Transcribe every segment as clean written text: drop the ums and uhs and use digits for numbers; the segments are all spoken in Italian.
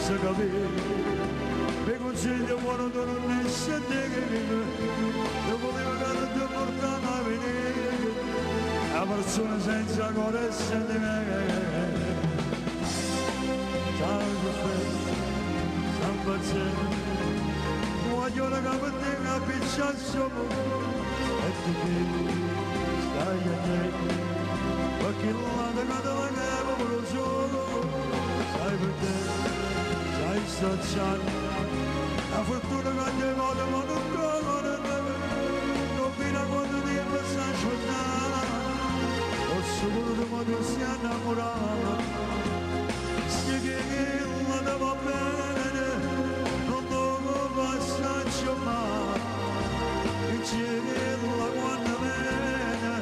senza capire, mi consiglio quando non esce te che vive, io volevo che ti portava a venire, la persona senza cuore di me. Ciao perfetto, San Pazzeno, voglio la capatina a picciaccio, e tu che stai a te. Perché la canta la cava lo solo, sai perché, sai stracciare, la fortuna che ti vuole ma non trova, non fino a quando ti passa a asciugare, ho sicuro che quando si è innamorato, se che la te va bene, non devo passarci mai, e c'è che la quando viene,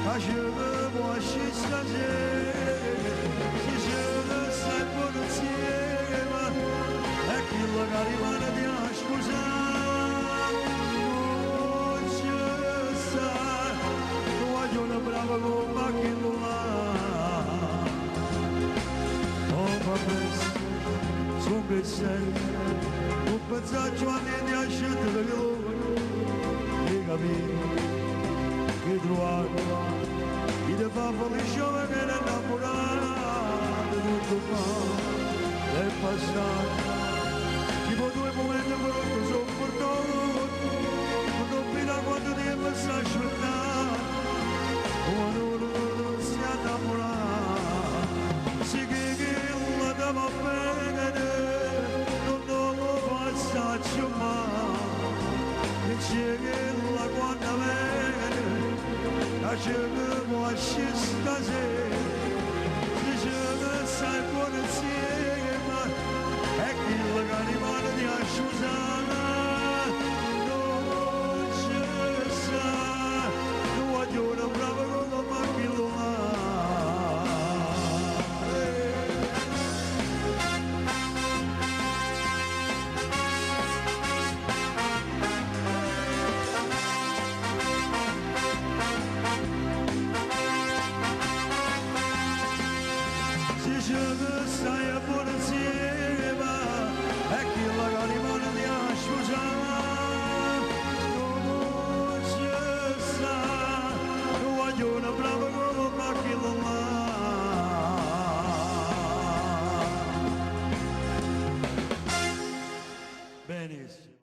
facevo a stasera, si ce stai buono insieme, e chi la che rimane ti ha scusato, non c'è sta, voglio una brava come chi lo ha. Oh vabbè, sono pensieri, un pezzaccio a me ti ha scelto da loro, e capito. Che trovato, chi ti fa felice che è innamorato, tutto fa, è passato, tipo 2 momenti però che sono portato, non fino a quando ti è passato a asciugare, quando non si è innamorato, sì che la te va bene, non devo passarci mai, e c'è che la quando viene, facevo a stasera, dicevo sai buono insieme, e chi la che rimane ti ha scusato, non c'è sta, voglio una brava come chi lo ha. Stai a buon insieme, e chi la che rimane ti ha scusato, non c'è sta, voglio una brava come chi lo ha. Benissimo.